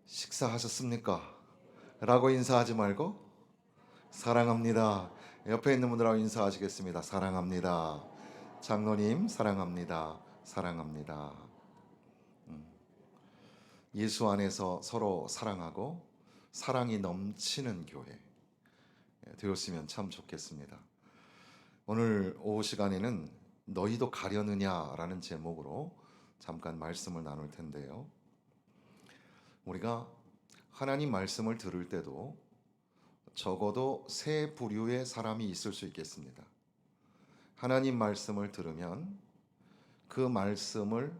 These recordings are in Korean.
식사하셨습니까? 라고 인사하지 말고 사랑합니다. 옆에 있는 분들하고 인사하시겠습니다. 사랑합니다. 장로님 사랑합니다. 사랑합니다. 예수 안에서 서로 사랑하고 사랑이 넘치는 교회 되었으면 참 좋겠습니다. 오늘 오후 시간에는 너희도 가려느냐라는 제목으로 잠깐 말씀을 나눌 텐데요. 우리가 하나님 말씀을 들을 때도 적어도 세 부류의 사람이 있을 수 있겠습니다. 하나님 말씀을 들으면 그 말씀을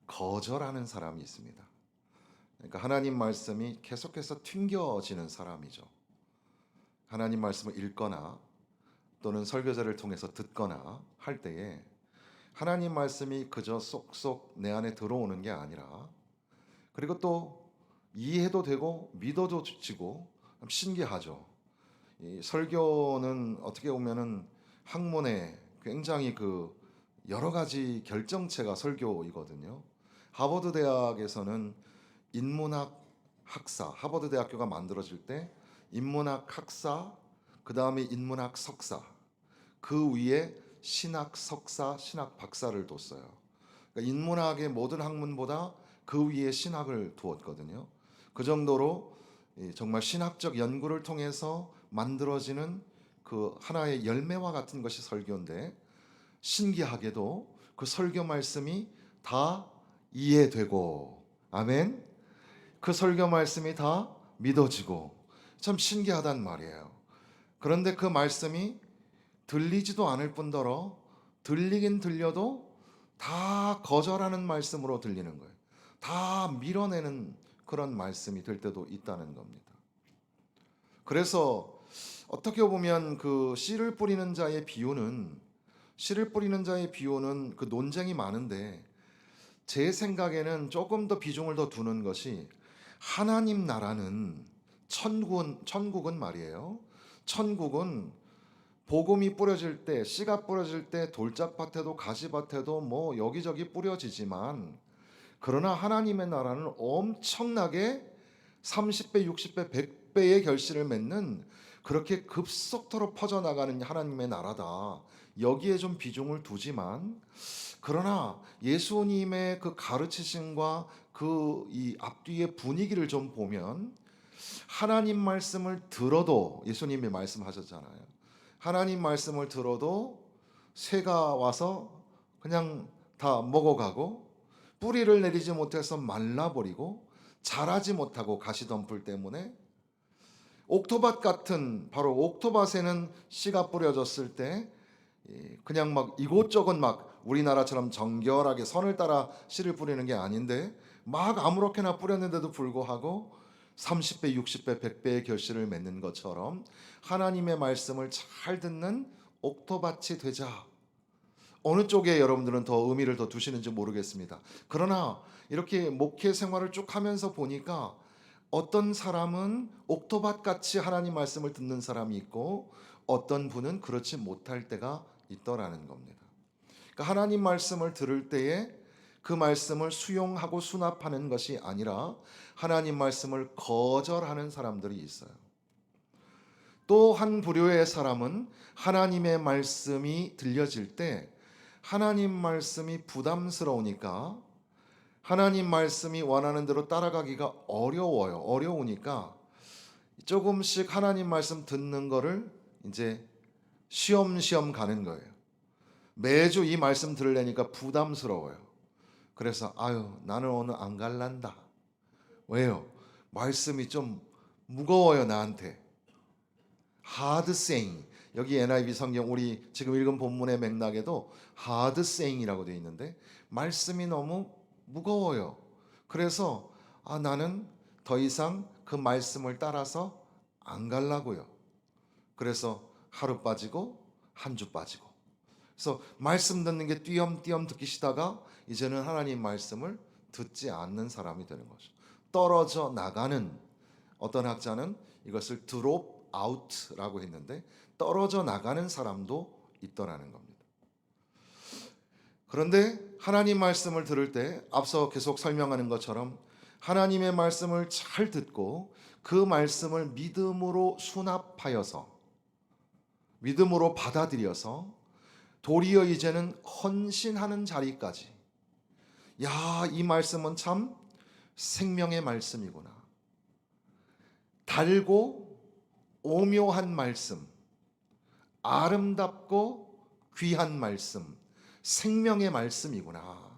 거절하는 사람이 있습니다. 그러니까 하나님 말씀이 계속해서 튕겨지는 사람이죠. 하나님 말씀을 읽거나 또는 설교자를 통해서 듣거나 할 때에 하나님 말씀이 그저 쏙쏙 내 안에 들어오는 게 아니라, 그리고 또 이해도 되고 믿어도 지고 신기하죠. 이 설교는 어떻게 보면은 학문에 굉장히 여러 가지 결정체가 설교이거든요. 하버드 대학에서는 인문학 학사, 하버드 대학교가 만들어질 때 인문학 학사, 그 다음에 인문학 석사, 그 위에 신학 석사, 신학 박사를 뒀어요. 그러니까 인문학의 모든 학문보다 그 위에 신학을 두었거든요. 그 정도로 정말 신학적 연구를 통해서 만들어지는 그 하나의 열매와 같은 것이 설교인데, 신기하게도 그 설교 말씀이 다 이해되고, 아멘, 그 설교 말씀이 다 믿어지고, 참 신기하단 말이에요. 그런데 그 말씀이 들리지도 않을 뿐더러 들리긴 들려도 다 거절하는 말씀으로 들리는 거예요. 다 밀어내는 그런 말씀이 될 때도 있다는 겁니다. 그래서 어떻게 보면 그 씨를 뿌리는 자의 비유는 그 논쟁이 많은데, 제 생각에는 조금 더 비중을 더 두는 것이, 하나님 나라는 천국은 말이에요. 천국은 복음이 뿌려질 때, 씨가 뿌려질 때 돌짝밭에도 가시밭에도 뭐 여기저기 뿌려지지만, 그러나 하나님의 나라는 엄청나게 30배, 60배, 100배의 결실을 맺는, 그렇게 급속도로 퍼져나가는 하나님의 나라다. 여기에 좀 비중을 두지만, 그러나 예수님의 그 가르치심과 그 이 앞뒤의 분위기를 좀 보면, 하나님 말씀을 들어도, 예수님이 말씀하셨잖아요. 하나님 말씀을 들어도 새가 와서 그냥 다 먹어가고, 뿌리를 내리지 못해서 말라버리고, 자라지 못하고 가시덤불 때문에, 옥토밭 같은, 바로 옥토밭에는 씨가 뿌려졌을 때 그냥 막 이곳저곳 막 우리나라처럼 정결하게 선을 따라 씨를 뿌리는 게 아닌데, 막 아무렇게나 뿌렸는데도 불구하고 30배, 60배, 100배의 결실을 맺는 것처럼 하나님의 말씀을 잘 듣는 옥토밭이 되자. 어느 쪽에 여러분들은 더 의미를 더 두시는지 모르겠습니다. 그러나 이렇게 목회 생활을 쭉 하면서 보니까, 어떤 사람은 옥토밭 같이 하나님 말씀을 듣는 사람이 있고, 어떤 분은 그렇지 못할 때가 있더라는 겁니다. 그러니까 하나님 말씀을 들을 때에 그 말씀을 수용하고 수납하는 것이 아니라 하나님 말씀을 거절하는 사람들이 있어요. 또 한 부류의 사람은 하나님의 말씀이 들려질 때 하나님 말씀이 부담스러우니까, 하나님 말씀이 원하는 대로 따라가기가 어려우니까 조금씩 하나님 말씀 듣는 거를 이제 쉬엄쉬엄 가는 거예요. 매주 이 말씀 들으려니까 부담스러워요. 그래서 나는 오늘 안 갈란다. 왜요? 말씀이 좀 무거워요, 나한테. hard saying. 여기 NIV 성경 우리 지금 읽은 본문의 맥락에도 hard saying이라고 되어 있는데, 말씀이 너무 무거워요. 그래서 나는 더 이상 그 말씀을 따라서 안 갈라고요. 그래서 하루 빠지고 한 주 빠지고, 그래서 말씀 듣는 게 띄엄띄엄 듣기 싫다가 이제는 하나님 말씀을 듣지 않는 사람이 되는 거죠. 떨어져 나가는, 어떤 학자는 이것을 drop out라고 했는데, 떨어져 나가는 사람도 있더라는 겁니다. 그런데 하나님 말씀을 들을 때 앞서 계속 설명하는 것처럼 하나님의 말씀을 잘 듣고 그 말씀을 믿음으로 수납하여서 믿음으로 받아들여서 도리어 이제는 헌신하는 자리까지, 야, 이 말씀은 참 생명의 말씀이구나. 달고 오묘한 말씀, 아름답고 귀한 말씀, 생명의 말씀이구나.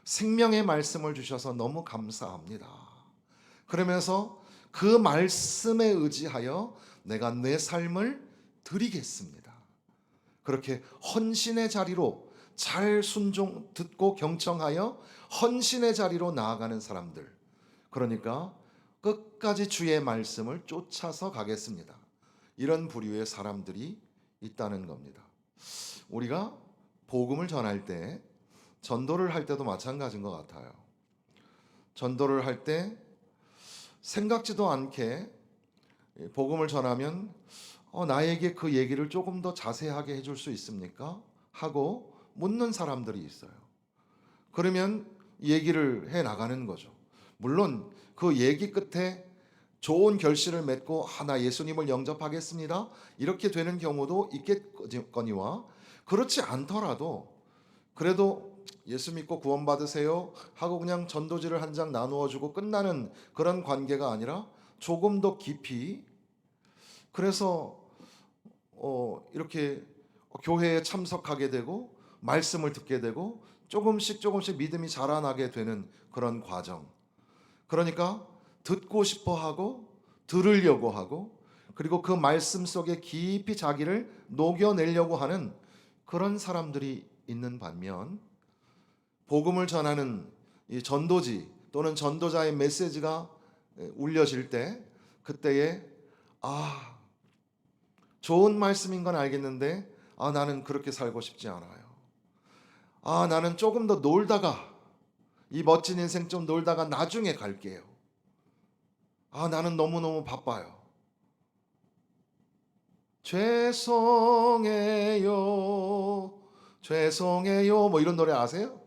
생명의 말씀을 주셔서 너무 감사합니다. 그러면서 그 말씀에 의지하여 내가 내 삶을 드리겠습니다. 그렇게 헌신의 자리로 잘 순종 듣고 경청하여 헌신의 자리로 나아가는 사람들, 그러니까 끝까지 주의 말씀을 쫓아서 가겠습니다. 이런 부류의 사람들이 있다는 겁니다. 우리가 복음을 전할 때, 전도를 할 때도 마찬가지인 것 같아요. 전도를 할 때 생각지도 않게 복음을 전하면 나에게 그 얘기를 조금 더 자세하게 해줄 수 있습니까? 하고 묻는 사람들이 있어요. 그러면 얘기를 해 나가는 거죠. 물론 그 얘기 끝에 좋은 결실을 맺고 나 예수님을 영접하겠습니다, 이렇게 되는 경우도 있겠거니와, 그렇지 않더라도 그래도 예수 믿고 구원받으세요 하고 그냥 전도지를 한 장 나누어 주고 끝나는 그런 관계가 아니라 조금 더 깊이, 그래서 이렇게 교회에 참석하게 되고 말씀을 듣게 되고 조금씩 믿음이 자라나게 되는 그런 과정. 그러니까 듣고 싶어 하고 들으려고 하고, 그리고 그 말씀 속에 깊이 자기를 녹여내려고 하는 그런 사람들이 있는 반면, 복음을 전하는 이 전도지 또는 전도자의 메시지가 울려질 때, 그때에 좋은 말씀인 건 알겠는데 나는 그렇게 살고 싶지 않아요. 나는 조금 더 놀다가, 이 멋진 인생 좀 놀다가 나중에 갈게요. 나는 너무너무 바빠요. 죄송해요, 죄송해요, 뭐 이런 노래 아세요?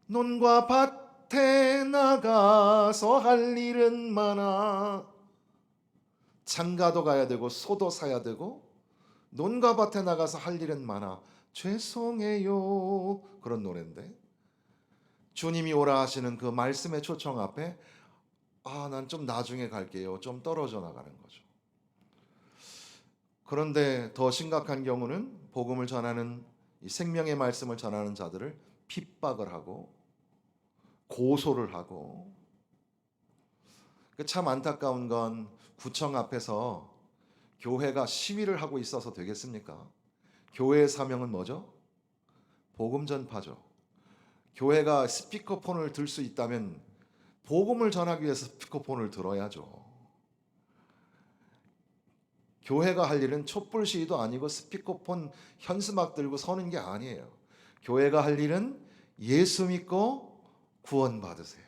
논과 밭에 나가서 할 일은 많아. 장가도 가야 되고 소도 사야 되고 논과 밭에 나가서 할 일은 많아. 죄송해요. 그런 노래인데, 주님이 오라 하시는 그 말씀의 초청 앞에 난 좀 나중에 갈게요, 좀 떨어져 나가는 거죠. 그런데 더 심각한 경우는 복음을 전하는, 이 생명의 말씀을 전하는 자들을 핍박을 하고 고소를 하고, 참 안타까운 건 구청 앞에서 교회가 시위를 하고 있어서 되겠습니까? 교회의 사명은 뭐죠? 복음 전파죠. 교회가 스피커폰을 들 수 있다면 복음을 전하기 위해서 스피커폰을 들어야죠. 교회가 할 일은 촛불 시위도 아니고 스피커폰 현수막 들고 서는 게 아니에요. 교회가 할 일은 예수 믿고 구원받으세요.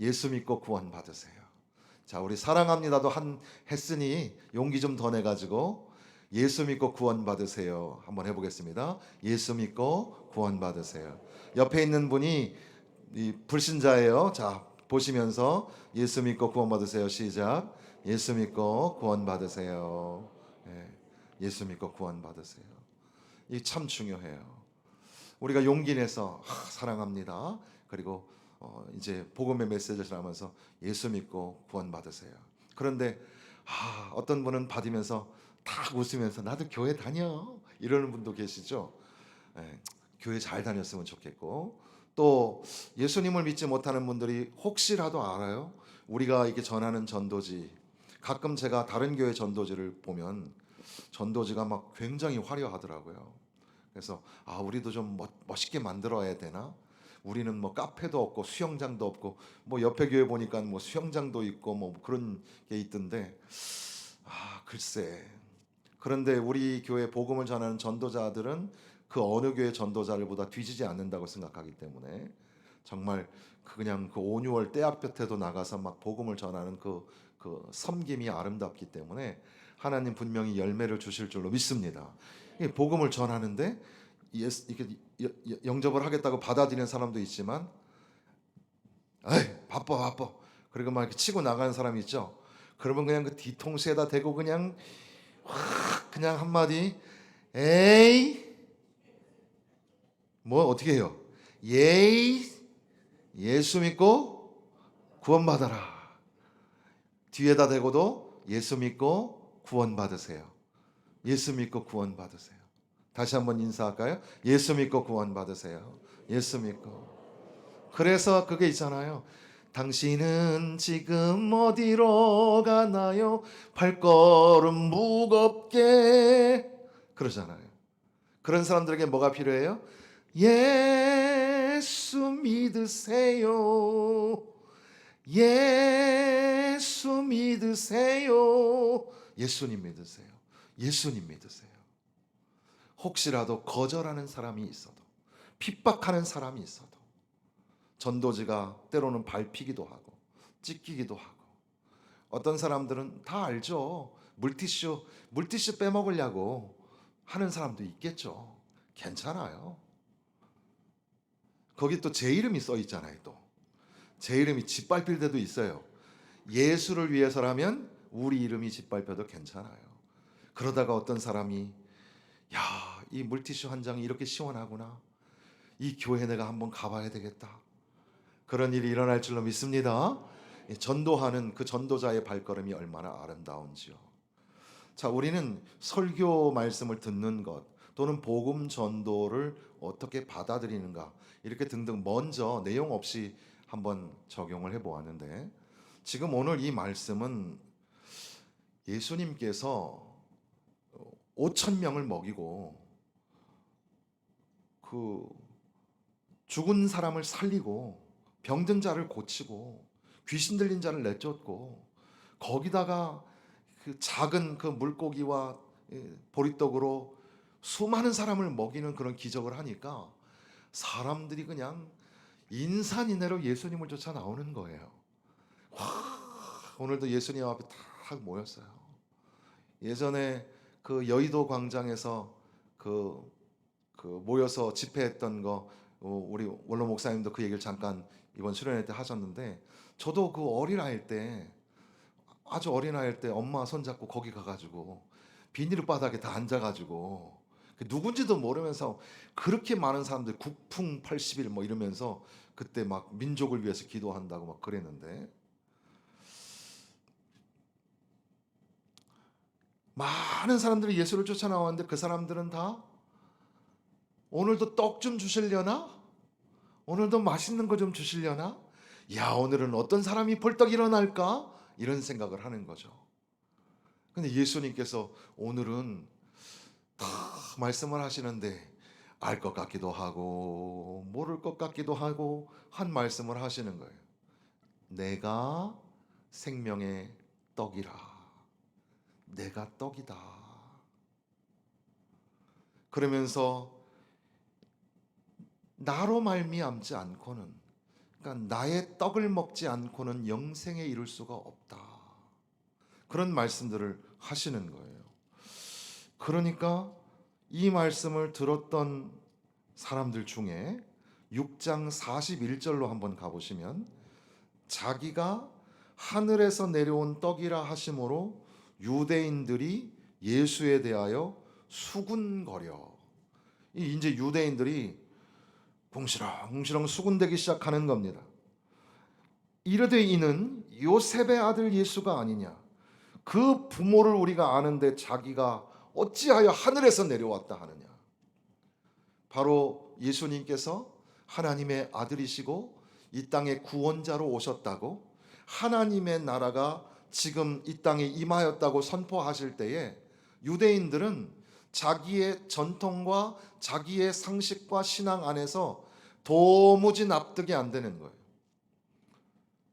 예수 믿고 구원받으세요. 자, 우리 사랑합니다도 했으니 용기 좀 더 내가지고 예수 믿고 구원받으세요 한번 해보겠습니다. 예수 믿고 구원받으세요. 옆에 있는 분이 이 불신자예요. 자, 보시면서 예수 믿고 구원받으세요. 시작. 예수 믿고 구원받으세요. 예수 믿고 구원받으세요. 이 참 중요해요. 우리가 용기 내서 사랑합니다, 그리고 이제 복음의 메시지를 전하면서 예수 믿고 구원받으세요. 그런데 어떤 분은 받으면서 다 웃으면서 나도 교회 다녀 이러는 분도 계시죠. 교회 잘 다녔으면 좋겠고, 또 예수님을 믿지 못하는 분들이 혹시라도 알아요. 우리가 이렇게 전하는 전도지, 가끔 제가 다른 교회 전도지를 보면 전도지가 막 굉장히 화려하더라고요. 그래서 우리도 좀 멋있게 만들어야 되나? 우리는 뭐 카페도 없고 수영장도 없고, 뭐 옆에 교회 보니까 뭐 수영장도 있고 뭐 그런 게 있던데, 글쎄. 그런데 우리 교회 복음을 전하는 전도자들은 그 어느 교회 전도자들보다 뒤지지 않는다고 생각하기 때문에, 정말 그냥 그 온유월 떼약볕에도 나가서 막 복음을 전하는 그 섬김이 아름답기 때문에 하나님 분명히 열매를 주실 줄로 믿습니다. 복음을 전하는데 이렇게 영접을 하겠다고 받아들이는 사람도 있지만, 에이, 바빠. 그리고 막 이렇게 치고 나가는 사람이 있죠. 그러면 그냥 그 뒤통수에다 대고 그냥 확 그냥 한마디, 에이, 뭐 어떻게 해요? 예이, 예수 믿고 구원받아라. 뒤에다 대고도 예수 믿고 구원받으세요. 예수 믿고 구원받으세요. 다시 한번 인사할까요? 예수 믿고 구원받으세요. 예수 믿고. 그래서 그게 있잖아요. 당신은 지금 어디로 가나요? 발걸음 무겁게. 그러잖아요. 그런 사람들에게 뭐가 필요해요? 예수 믿으세요. 예수 믿으세요. 예수님 믿으세요. 예수님 믿으세요. 혹시라도 거절하는 사람이 있어도, 핍박하는 사람이 있어도, 전도지가 때로는 밟히기도 하고 찢기기도 하고, 어떤 사람들은 다 알죠. 물티슈 빼먹으려고 하는 사람도 있겠죠. 괜찮아요. 거기 또 제 이름이 써 있잖아요. 또 제 이름이 짓밟힐 때도 있어요. 예수를 위해서라면 우리 이름이 짓밟혀도 괜찮아요. 그러다가 어떤 사람이, 야, 이 물티슈 한 장이 이렇게 시원하구나, 이 교회 내가 한번 가봐야 되겠다, 그런 일이 일어날 줄로 믿습니다. 전도하는 그 전도자의 발걸음이 얼마나 아름다운지요. 자, 우리는 설교 말씀을 듣는 것 또는 복음 전도를 어떻게 받아들이는가, 이렇게 등등 먼저 내용 없이 한번 적용을 해보았는데, 지금 오늘 이 말씀은 예수님께서 5천 명을 먹이고 그 죽은 사람을 살리고 병든 자를 고치고 귀신 들린 자를 내쫓고, 거기다가 그 작은 그 물고기와 보리떡으로 수많은 사람을 먹이는 그런 기적을 하니까 사람들이 그냥 인산인해로 예수님을 쫓아 나오는 거예요. 와, 오늘도 예수님 앞에 다 모였어요. 예전에 그 여의도 광장에서 그 모여서 집회했던 거, 우리 원로 목사님도 그 얘기를 잠깐 이번 수련회 때 하셨는데, 저도 그 어린아이일 때, 아주 어린아이일 때 엄마 손잡고 거기 가가지고 비닐바닥에 다 앉아가지고 누군지도 모르면서 그렇게 많은 사람들 국풍 80일 뭐 이러면서 그때 막 민족을 위해서 기도한다고 막 그랬는데, 많은 사람들이 예수를 쫓아 나왔는데 그 사람들은 다 오늘도 떡 좀 주시려나? 오늘도 맛있는 거 좀 주시려나? 야, 오늘은 어떤 사람이 벌떡 일어날까? 이런 생각을 하는 거죠. 근데 예수님께서 오늘은 다 말씀을 하시는데 알 것 같기도 하고 모를 것 같기도 하고 한 말씀을 하시는 거예요. 내가 생명의 떡이라. 내가 떡이다. 그러면서 나로 말미암지 않고는, 그러니까 나의 떡을 먹지 않고는 영생에 이를 수가 없다. 그런 말씀들을 하시는 거예요. 그러니까 이 말씀을 들었던 사람들 중에 6장 41절로 한번 가보시면, 자기가 하늘에서 내려온 떡이라 하심으로 유대인들이 예수에 대하여 수군거려. 이제 유대인들이 궁시렁궁시렁 수군대기 시작하는 겁니다. 이르되 이는 요셉의 아들 예수가 아니냐. 그 부모를 우리가 아는데 자기가 어찌하여 하늘에서 내려왔다 하느냐. 바로 예수님께서 하나님의 아들이시고 이 땅의 구원자로 오셨다고, 하나님의 나라가 지금 이 땅에 임하였다고 선포하실 때에 유대인들은 자기의 전통과 자기의 상식과 신앙 안에서 도무지 납득이 안 되는 거예요.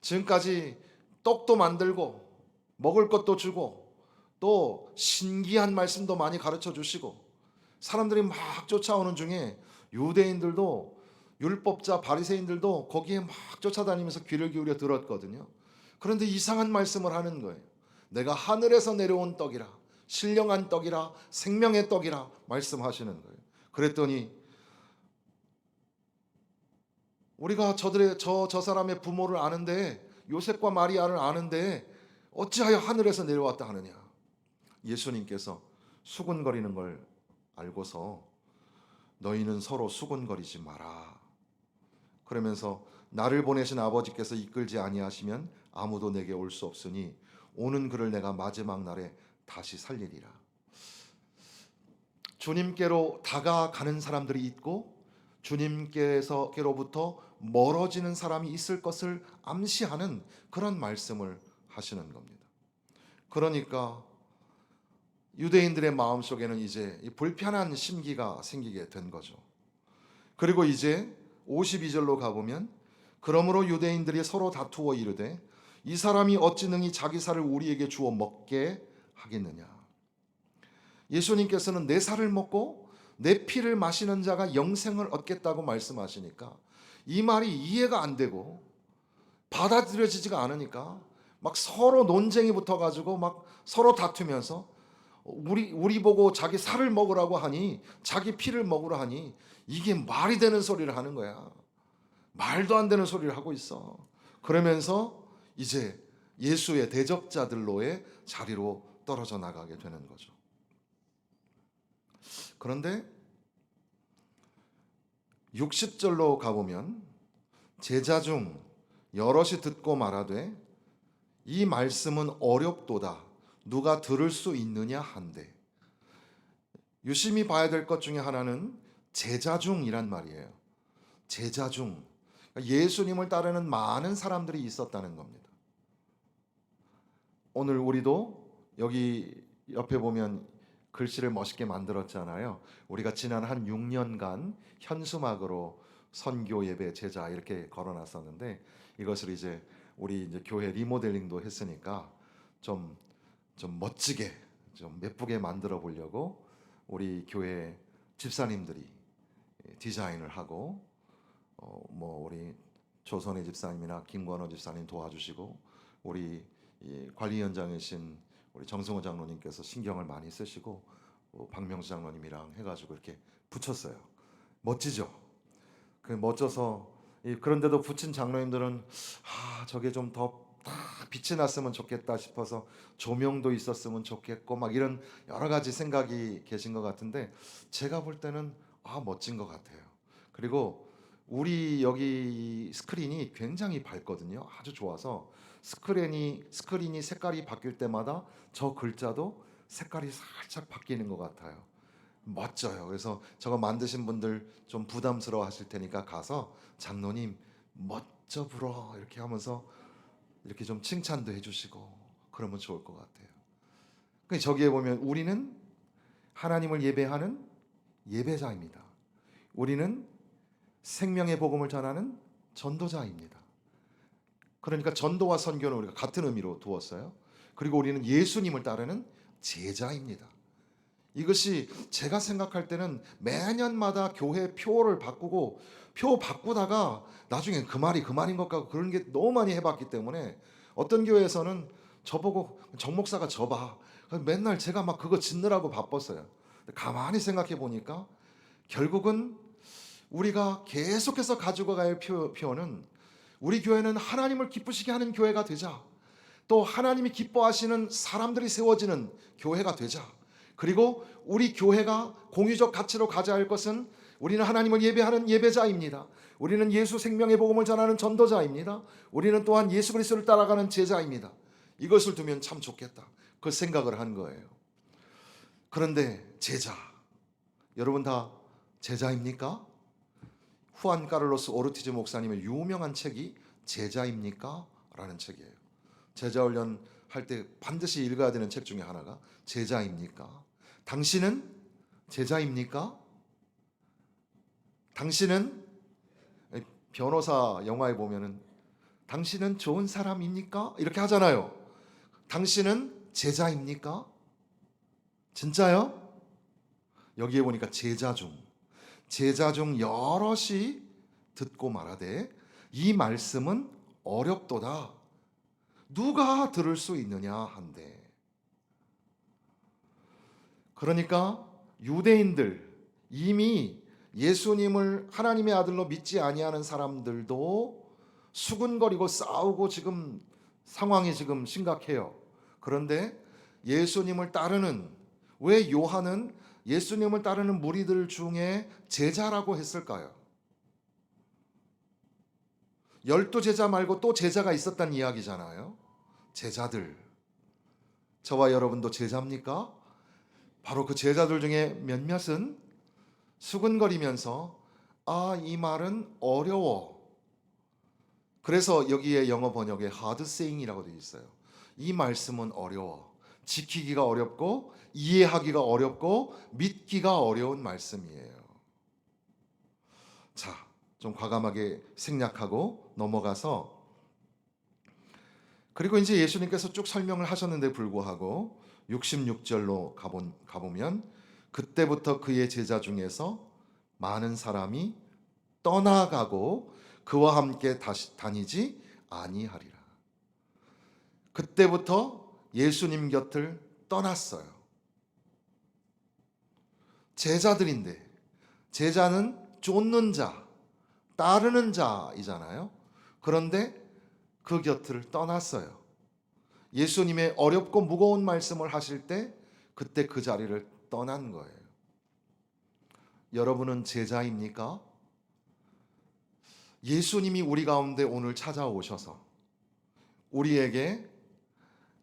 지금까지 떡도 만들고 먹을 것도 주고 또 신기한 말씀도 많이 가르쳐 주시고 사람들이 막 쫓아오는 중에 유대인들도, 율법자 바리새인들도 거기에 막 쫓아다니면서 귀를 기울여 들었거든요. 그런데 이상한 말씀을 하는 거예요. 내가 하늘에서 내려온 떡이라, 신령한 떡이라, 생명의 떡이라 말씀하시는 거예요. 그랬더니 우리가 저 사람의 부모를 아는데, 요셉과 마리아를 아는데 어찌하여 하늘에서 내려왔다 하느냐. 예수님께서 수군거리는 걸 알고서 너희는 서로 수군거리지 마라. 그러면서 나를 보내신 아버지께서 이끌지 아니하시면 아무도 내게 올 수 없으니 오는 그를 내가 마지막 날에 다시 살리리라. 주님께로 다가가는 사람들이 있고 주님께로부터 멀어지는 사람이 있을 것을 암시하는 그런 말씀을 하시는 겁니다. 그러니까 유대인들의 마음속에는 이제 불편한 심기가 생기게 된 거죠. 그리고 이제 52절로 가보면 그러므로 유대인들이 서로 다투어 이르되 이 사람이 어찌 능히 자기 살을 우리에게 주어 먹게 하겠느냐. 예수님께서는 내 살을 먹고 내 피를 마시는 자가 영생을 얻겠다고 말씀하시니까 이 말이 이해가 안 되고 받아들여지지가 않으니까 막 서로 논쟁이 붙어가지고 막 서로 다투면서 우리 보고 자기 살을 먹으라고 하니 자기 피를 먹으라 하니 이게 말이 되는 소리를 하는 거야. 말도 안 되는 소리를 하고 있어. 그러면서 이제 예수의 대적자들로의 자리로 떨어져 나가게 되는 거죠. 그런데 60절로 가보면 제자 중 여럿이 듣고 말하되 이 말씀은 어렵도다 누가 들을 수 있느냐 한데, 유심히 봐야 될 것 중에 하나는 제자 중이란 말이에요. 제자 중, 예수님을 따르는 많은 사람들이 있었다는 겁니다. 오늘 우리도 여기 옆에 보면 글씨를 멋있게 만들었잖아요. 우리가 지난 한 6년간 현수막으로 선교 예배 제자 이렇게 걸어놨었는데 이것을 이제 우리 이제 교회 리모델링도 했으니까 좀 멋지게 좀 예쁘게 만들어 보려고 우리 교회 집사님들이 디자인을 하고 뭐 우리 조선의 집사님이나 김건호 집사님 도와주시고 우리 관리위원장이신 우리 정승호 장로님께서 신경을 많이 쓰시고 박명수 장로님이랑 해가지고 이렇게 붙였어요. 멋지죠? 그 멋져서 그런데도 붙인 장로님들은 저게 좀 더 빛이 났으면 좋겠다 싶어서 조명도 있었으면 좋겠고 막 이런 여러 가지 생각이 계신 것 같은데 제가 볼 때는 멋진 것 같아요. 그리고 우리 여기 스크린이 굉장히 밝거든요. 아주 좋아서 스크린이 색깔이 바뀔 때마다 저 글자도 색깔이 살짝 바뀌는 것 같아요. 멋져요. 그래서 저거 만드신 분들 좀 부담스러워 하실 테니까 가서 장로님 멋져 불어 이렇게 하면서 이렇게 좀 칭찬도 해주시고 그러면 좋을 것 같아요. 저기에 보면 우리는 하나님을 예배하는 예배자입니다. 우리는 생명의 복음을 전하는 전도자입니다. 그러니까 전도와 선교는 우리가 같은 의미로 두었어요. 그리고 우리는 예수님을 따르는 제자입니다. 이것이 제가 생각할 때는 매년마다 교회 표를 바꾸고 표 바꾸다가 나중에 그 말이 그 말인 것 같고 그런 게 너무 많이 해봤기 때문에 어떤 교회에서는 저보고 정 목사가 져봐. 맨날 제가 막 그거 짓느라고 바빴어요. 가만히 생각해 보니까 결국은 우리가 계속해서 가지고 갈 표현은 우리 교회는 하나님을 기쁘시게 하는 교회가 되자. 또 하나님이 기뻐하시는 사람들이 세워지는 교회가 되자. 그리고 우리 교회가 공유적 가치로 가져야 할 것은 우리는 하나님을 예배하는 예배자입니다. 우리는 예수 생명의 복음을 전하는 전도자입니다. 우리는 또한 예수 그리스도를 따라가는 제자입니다. 이것을 두면 참 좋겠다. 그 생각을 한 거예요. 그런데 제자, 여러분 다 제자입니까? 후안 카를로스 오르티즈 목사님의 유명한 책이 제자입니까? 라는 책이에요. 제자 훈련 할 때 반드시 읽어야 되는 책 중에 하나가 제자입니까? 당신은 제자입니까? 당신은, 변호사 영화에 보면은 당신은 좋은 사람입니까? 이렇게 하잖아요. 당신은 제자입니까? 진짜요? 여기에 보니까 제자 중 여럿이 듣고 말하되 이 말씀은 어렵도다 누가 들을 수 있느냐 한데. 그러니까 유대인들, 이미 예수님을 하나님의 아들로 믿지 아니하는 사람들도 수군거리고 싸우고 지금 상황이 지금 심각해요. 그런데 예수님을 따르는, 왜 요한은 예수님을 따르는 무리들 중에 제자라고 했을까요? 12제자 말고 또 제자가 있었다는 이야기잖아요. 제자들. 저와 여러분도 제자입니까? 바로 그 제자들 중에 몇몇은 수근거리면서 이 말은 어려워. 그래서 여기에 영어 번역에 hard saying이라고 되어 있어요. 이 말씀은 어려워. 지키기가 어렵고 이해하기가 어렵고 믿기가 어려운 말씀이에요. 자, 좀 과감하게 생략하고 넘어가서, 그리고 이제 예수님께서 쭉 설명을 하셨는데 불구하고 66절로 가보면 그때부터 그의 제자 중에서 많은 사람이 떠나가고 그와 함께 다시 다니지 아니하리라. 그때부터 예수님 곁을 떠났어요. 제자들인데, 제자는 쫓는 자, 따르는 자이잖아요. 그런데 그 곁을 떠났어요. 예수님의 어렵고 무거운 말씀을 하실 때 그때 그 자리를 떠난 거예요. 여러분은 제자입니까? 예수님이 우리 가운데 오늘 찾아오셔서 우리에게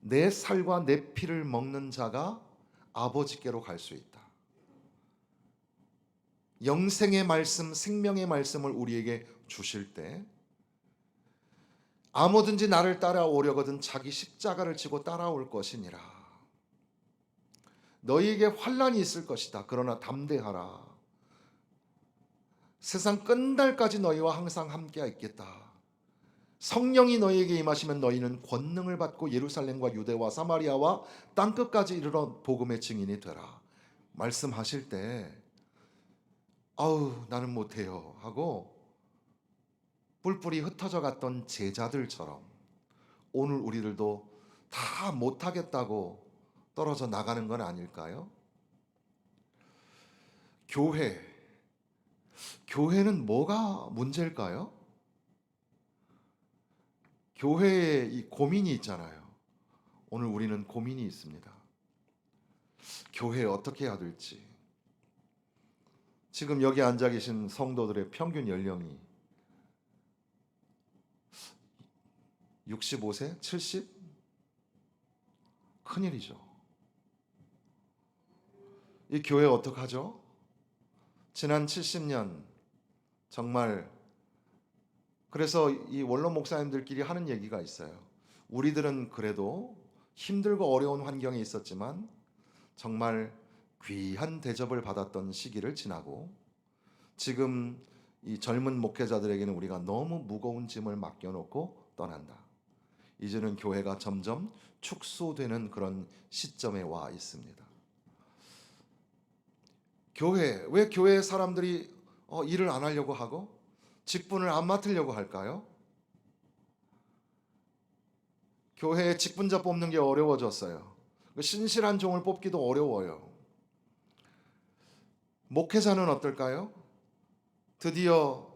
내 살과 내 피를 먹는 자가 아버지께로 갈 수 있다. 영생의 말씀, 생명의 말씀을 우리에게 주실 때 아무든지 나를 따라오려거든 자기 십자가를 지고 따라올 것이니라. 너희에게 환난이 있을 것이다. 그러나 담대하라. 세상 끝날까지 너희와 항상 함께 있겠다. 성령이 너희에게 임하시면 너희는 권능을 받고 예루살렘과 유대와 사마리아와 땅끝까지 이르러 복음의 증인이 되라. 말씀하실 때 나는 못해요 하고 뿔뿔이 흩어져 갔던 제자들처럼 오늘 우리들도 다 못하겠다고 떨어져 나가는 건 아닐까요? 교회는 뭐가 문제일까요? 교회에 이 고민이 있잖아요. 오늘 우리는 고민이 있습니다. 교회에 어떻게 해야 될지. 지금 여기 앉아 계신 성도들의 평균 연령이 65세? 70? 큰일이죠. 이 교회 어떡하죠? 지난 70년 정말, 그래서 이 원로 목사님들끼리 하는 얘기가 있어요. 우리들은 그래도 힘들고 어려운 환경에 있었지만 정말 귀한 대접을 받았던 시기를 지나고 지금 이 젊은 목회자들에게는 우리가 너무 무거운 짐을 맡겨놓고 떠난다. 이제는 교회가 점점 축소되는 그런 시점에 와 있습니다. 왜 교회 사람들이 일을 안 하려고 하고 직분을 안 맡으려고 할까요? 교회에 직분자 뽑는 게 어려워졌어요. 신실한 종을 뽑기도 어려워요. 목회자는 어떨까요? 드디어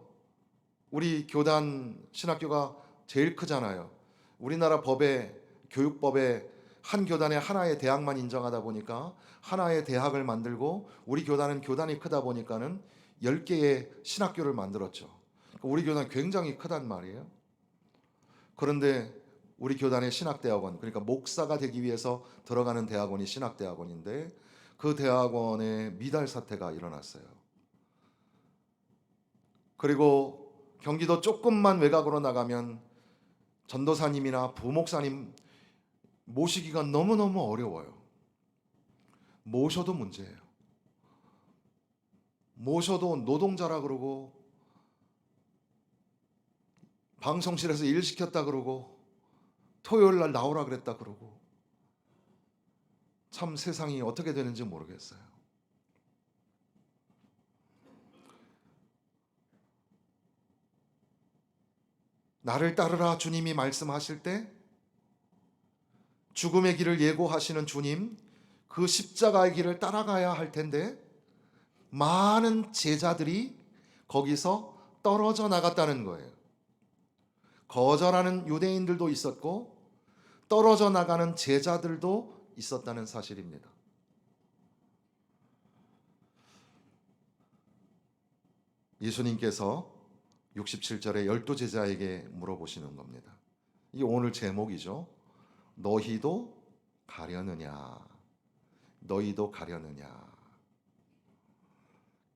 우리 교단 신학교가 제일 크잖아요. 우리나라 교육법에 한 교단에 하나의 대학만 인정하다 보니까 하나의 대학을 만들고, 우리 교단은 교단이 크다 보니까는 10개의 신학교를 만들었죠. 우리 교단 굉장히 크단 말이에요. 그런데 우리 교단의 신학대학원, 그러니까 목사가 되기 위해서 들어가는 대학원이 신학대학원인데 그 대학원에 미달 사태가 일어났어요. 그리고 경기도 조금만 외곽으로 나가면 전도사님이나 부목사님 모시기가 너무너무 어려워요. 모셔도 문제예요. 모셔도 노동자라 그러고 방송실에서 일 시켰다 그러고 토요일 날 나오라 그랬다 그러고, 참 세상이 어떻게 되는지 모르겠어요. 나를 따르라 주님이 말씀하실 때 죽음의 길을 예고하시는 주님, 그 십자가의 길을 따라가야 할 텐데 많은 제자들이 거기서 떨어져 나갔다는 거예요. 거절하는 유대인들도 있었고 떨어져 나가는 제자들도 있었다는 사실입니다. 예수님께서 67절에 12제자에게 물어보시는 겁니다. 이 오늘 제목이죠. 너희도 가려느냐? 너희도 가려느냐?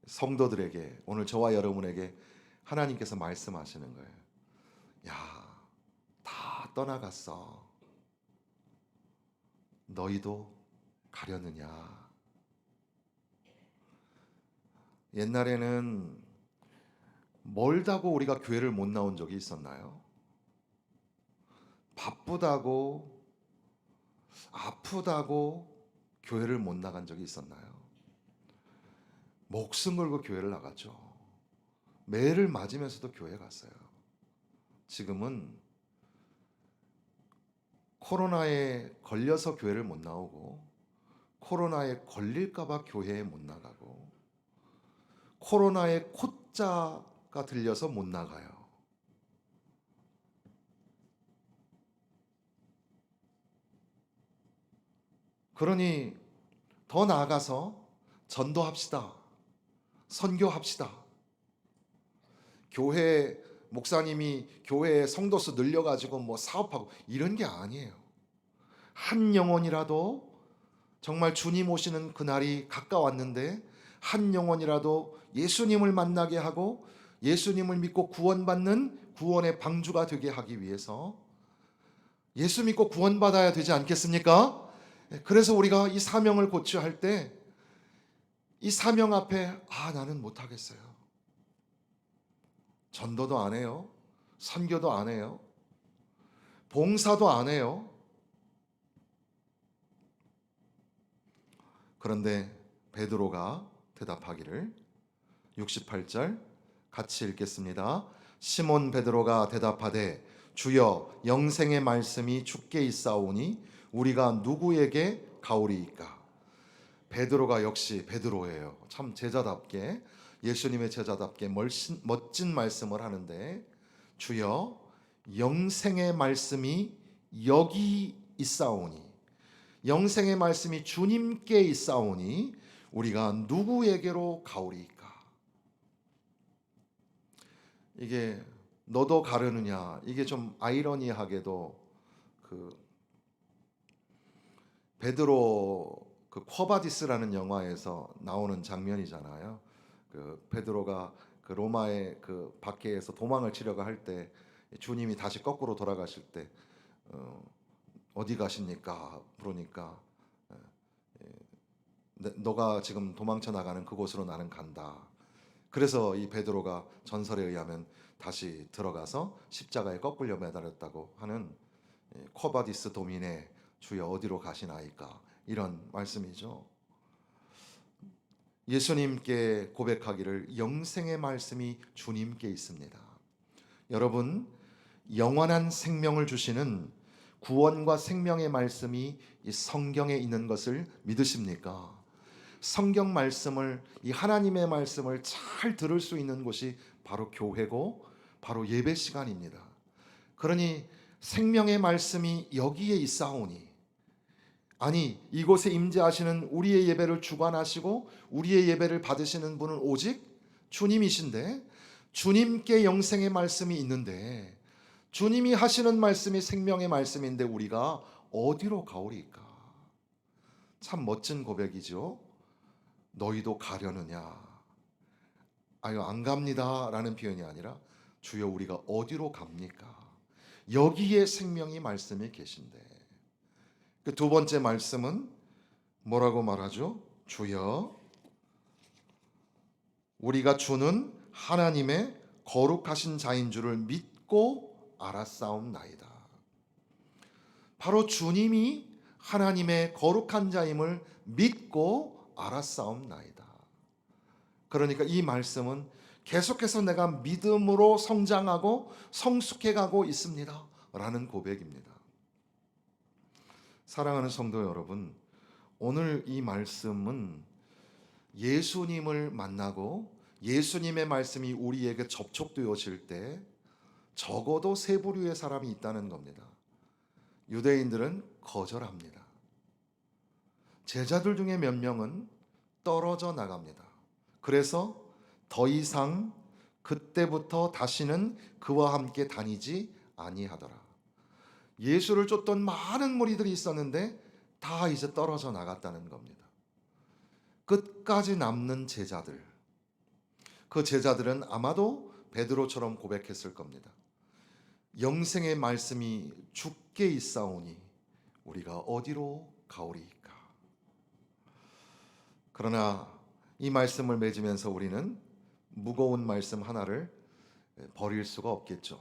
성도들에게, 오늘 저와 여러분에게 하나님께서 말씀하시는 거예요. 야, 다 떠나갔어. 너희도 가려느냐? 옛날에는 멀다고 우리가 교회를 못 나온 적이 있었나요? 바쁘다고, 아프다고 교회를 못 나간 적이 있었나요? 목숨 걸고 교회를 나갔죠. 매를 맞으면서도 교회 갔어요. 지금은 코로나에 걸려서 교회를 못 나오고, 코로나에 걸릴까봐 교회에 못 나가고, 코로나에 콧자가 들려서 못 나가요. 그러니 더 나아가서 전도합시다. 선교합시다. 교회 목사님이 교회에 성도수 늘려가지고 뭐 사업하고 이런 게 아니에요. 한 영혼이라도 정말 주님 오시는 그날이 가까웠는데 한 영혼이라도 예수님을 만나게 하고 예수님을 믿고 구원받는 구원의 방주가 되게 하기 위해서 예수 믿고 구원받아야 되지 않겠습니까? 그래서 우리가 이 사명을 고취할 때 이 사명 앞에 나는 못하겠어요. 전도도 안 해요. 선교도 안 해요. 봉사도 안 해요. 그런데 베드로가 대답하기를 68절 같이 읽겠습니다. 시몬 베드로가 대답하되 주여 영생의 말씀이 주께 있사오니 우리가 누구에게 가오리이까? 베드로가 역시 베드로예요. 참 제자답게 예수님의 제자답게 멋진 말씀을 하는데 주여 영생의 말씀이 여기 있사오니 영생의 말씀이 주님께 있사오니 우리가 누구에게로 가오리이까? 이게 너도 가려느냐, 이게 좀 아이러니하게도 베드로 쿼바디스라는 영화에서 나오는 장면이잖아요. 베드로가 로마의 밖에서 도망을 치려고 할 때 주님이 다시 거꾸로 돌아가실 때 어디 가십니까? 그러니까 너가 지금 도망쳐 나가는 그곳으로 나는 간다. 그래서 이 베드로가 전설에 의하면 다시 들어가서 십자가에 거꾸려 매달렸다고 하는 쿼바디스 도미네 주여 어디로 가시나이까 이런 말씀이죠. 예수님께 고백하기를 영생의 말씀이 주님께 있습니다. 여러분, 영원한 생명을 주시는 구원과 생명의 말씀이 이 성경에 있는 것을 믿으십니까? 성경 말씀을, 이 하나님의 말씀을 잘 들을 수 있는 곳이 바로 교회고 바로 예배 시간입니다. 그러니 생명의 말씀이 여기에 있사오니, 아니 이곳에 임재하시는 우리의 예배를 주관하시고 우리의 예배를 받으시는 분은 오직 주님이신데, 주님께 영생의 말씀이 있는데 주님이 하시는 말씀이 생명의 말씀인데 우리가 어디로 가오리까? 참 멋진 고백이죠. 너희도 가려느냐? 아유 안 갑니다 라는 표현이 아니라 주여 우리가 어디로 갑니까? 여기에 생명이 말씀이 계신데. 그 두 번째 말씀은 뭐라고 말하죠? 주여 우리가 주는 하나님의 거룩하신 자인 줄을 믿고 알았사옵나이다. 바로 주님이 하나님의 거룩한 자임을 믿고 알았사옵나이다. 그러니까 이 말씀은 계속해서 내가 믿음으로 성장하고 성숙해가고 있습니다 라는 고백입니다. 사랑하는 성도 여러분, 오늘 이 말씀은 예수님을 만나고 예수님의 말씀이 우리에게 접촉되어질 때 적어도 세 부류의 사람이 있다는 겁니다. 유대인들은 거절합니다. 제자들 중에 몇 명은 떨어져 나갑니다. 그래서 더 이상 그때부터 다시는 그와 함께 다니지 아니하더라. 예수를 쫓던 많은 무리들이 있었는데 다 이제 떨어져 나갔다는 겁니다. 끝까지 남는 제자들, 그 제자들은 아마도 베드로처럼 고백했을 겁니다. 영생의 말씀이 주께 있사오니 우리가 어디로 가오리이까. 그러나 이 말씀을 맺으면서 우리는 무거운 말씀 하나를 버릴 수가 없겠죠.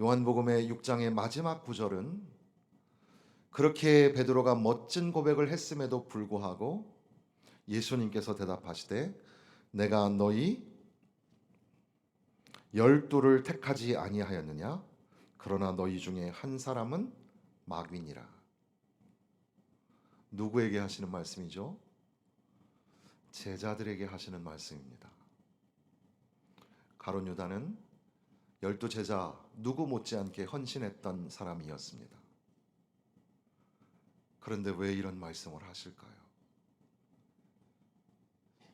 요한복음의 6장의 마지막 구절은 그렇게 베드로가 멋진 고백을 했음에도 불구하고 예수님께서 대답하시되 내가 너희 12를 택하지 아니하였느냐? 그러나 너희 중에 한 사람은 마귀니라. 누구에게 하시는 말씀이죠? 제자들에게 하시는 말씀입니다. 가룟 유다는 12제자 누구 못지않게 헌신했던 사람이었습니다. 그런데 왜 이런 말씀을 하실까요?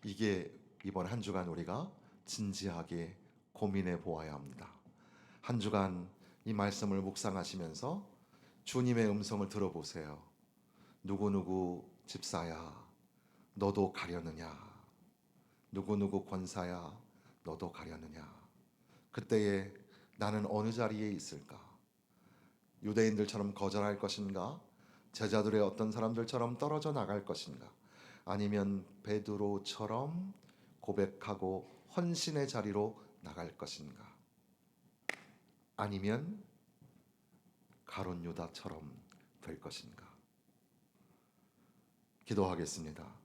이게 이번 한 주간 우리가 진지하게 고민해 보아야 합니다. 한 주간 이 말씀을 묵상하시면서 주님의 음성을 들어보세요. 누구누구 집사야 너도 가려느냐? 누구누구 권사야 너도 가려느냐? 그때에 나는 어느 자리에 있을까? 유대인들처럼 거절할 것인가? 제자들의 어떤 사람들처럼 떨어져 나갈 것인가? 아니면 베드로처럼 고백하고 헌신의 자리로 나갈 것인가? 아니면 가룟 유다처럼 될 것인가? 기도하겠습니다.